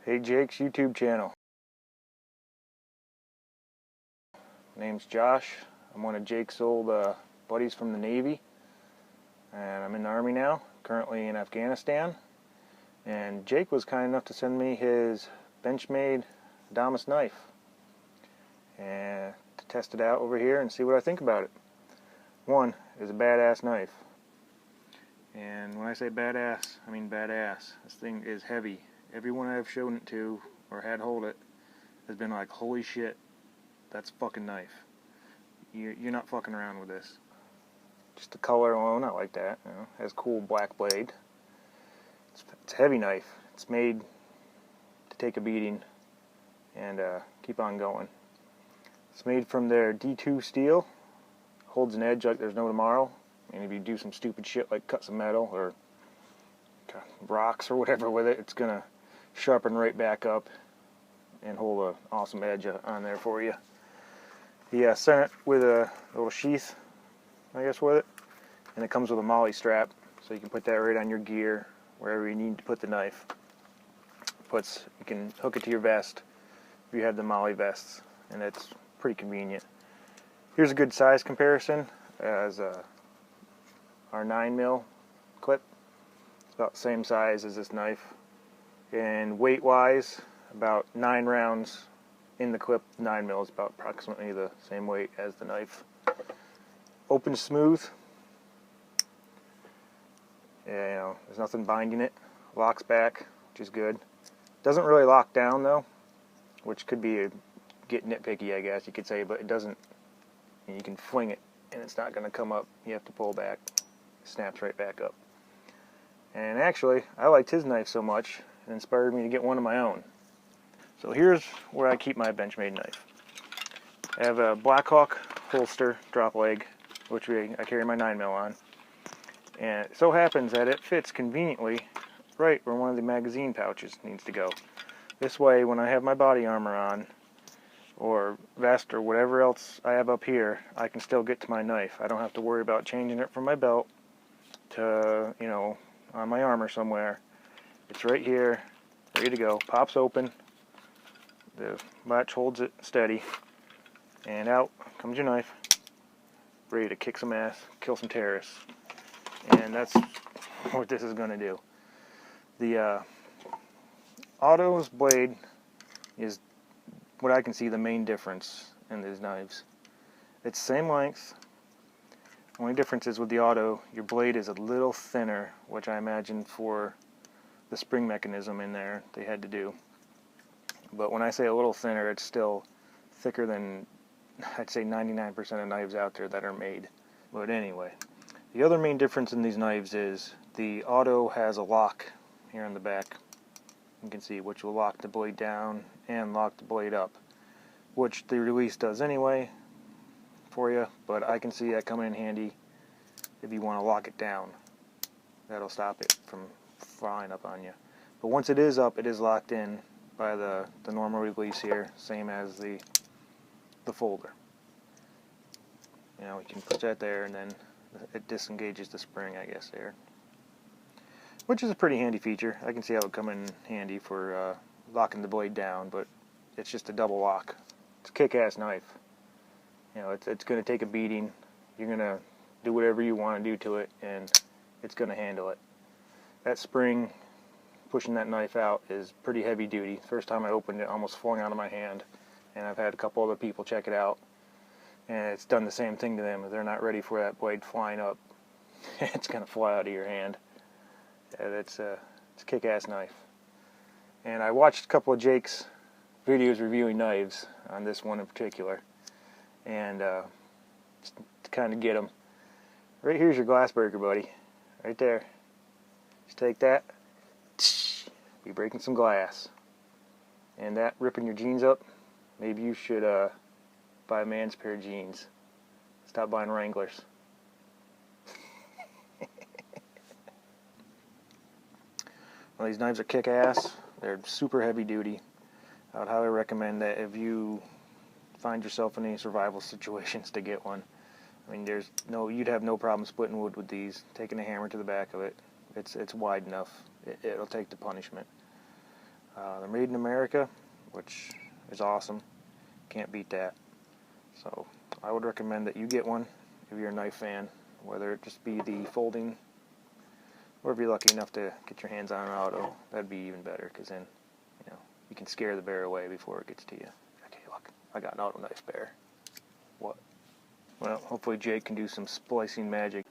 Hey Jake's YouTube channel. My name's Josh. I'm one of Jake's old buddies from the Navy, and I'm in the Army now, currently in Afghanistan. And Jake was kind enough to send me his Benchmade Adamas knife and to test it out over here and see what I think about it. One, it's a badass knife. And when I say badass, I mean badass. This thing is heavy. Everyone I've shown it to or had hold it has been like, holy shit, that's a fucking knife. You're not fucking around with this. Just the color alone, I like that. You know, it has a cool black blade. It's a heavy knife. It's made to take a beating and keep on going. It's made from their D2 steel. Holds an edge like there's no tomorrow. And if you do some stupid shit like cut some metal or rocks or whatever with it, it's gonna sharpen right back up and hold an awesome edge on there for you. He sent it with a little sheath, I guess, with it, and it comes with a molly strap, so you can put that right on your gear wherever you need to put the knife. You can hook it to your vest if you have the molly vests, and it's pretty convenient. Here's a good size comparison as our 9mm clip. It's about the same size as this knife. And weight-wise, about 9 rounds in the clip. 9mm is about approximately the same weight as the knife. Opens smooth. Yeah, you know, there's nothing binding it. Locks back, which is good. Doesn't really lock down though, which could be get nitpicky, I guess you could say, but it doesn't. You can fling it, and it's not going to come up. You have to pull back. It snaps right back up. And actually, I liked his knife so much, it inspired me to get one of my own. So here's where I keep my Benchmade knife. I have a Blackhawk holster drop leg, which I carry my 9mm on. And it so happens that it fits conveniently right where one of the magazine pouches needs to go. This way, when I have my body armor on, or vest, or whatever else I have up here, I can still get to my knife. I don't have to worry about changing it from my belt to, you know, on my armor somewhere. It's right here, ready to go. Pops open, the latch holds it steady, and out comes your knife, ready to kick some ass, kill some terrorists. And that's what this is going to do. The Auto's blade is what I can see the main difference in these knives. It's same length. Only difference is with the Auto, your blade is a little thinner, which I imagine for the spring mechanism in there they had to do. But when I say a little thinner, it's still thicker than, I'd say, 99% of knives out there that are made. But anyway, the other main difference in these knives is the Auto has a lock here on the back. You can see, which will lock the blade down and lock the blade up, which the release does anyway for you, but I can see that coming in handy if you want to lock it down. That'll stop it from flying up on you. But once it is up, it is locked in by the normal release here, same as the folder. You know, you can put that there and then it disengages the spring, I guess, there. Which is a pretty handy feature. I can see how it would come in handy for locking the blade down, but it's just a double lock. It's a kick-ass knife. You know, it's going to take a beating. You're going to do whatever you want to do to it, and it's going to handle it. That spring pushing that knife out is pretty heavy duty. First time I opened it, almost flung out of my hand, and I've had a couple other people check it out, and it's done the same thing to them. If they're not ready for that blade flying up, it's going to fly out of your hand. It's a kick-ass knife. And I watched a couple of Jake's videos reviewing knives on this one in particular, and just to kind of get them. Right here's your glass breaker, buddy. Right there. Just take that. Be breaking some glass. And that ripping your jeans up, maybe you should buy a man's pair of jeans. Stop buying Wranglers. Well, these knives are kick-ass. They're super heavy duty. I would highly recommend that if you find yourself in any survival situations to get one. I mean, you'd have no problem splitting wood with these. Taking a hammer to the back of it, it's wide enough. It'll take the punishment. They're made in America, which is awesome. Can't beat that. So I would recommend that you get one if you're a knife fan, whether it just be the folding, or if you're lucky enough to get your hands on an auto, that'd be even better, because then, you know, you can scare the bear away before it gets to you. Okay, look, I got an auto knife bear. What? Well, hopefully Jake can do some splicing magic.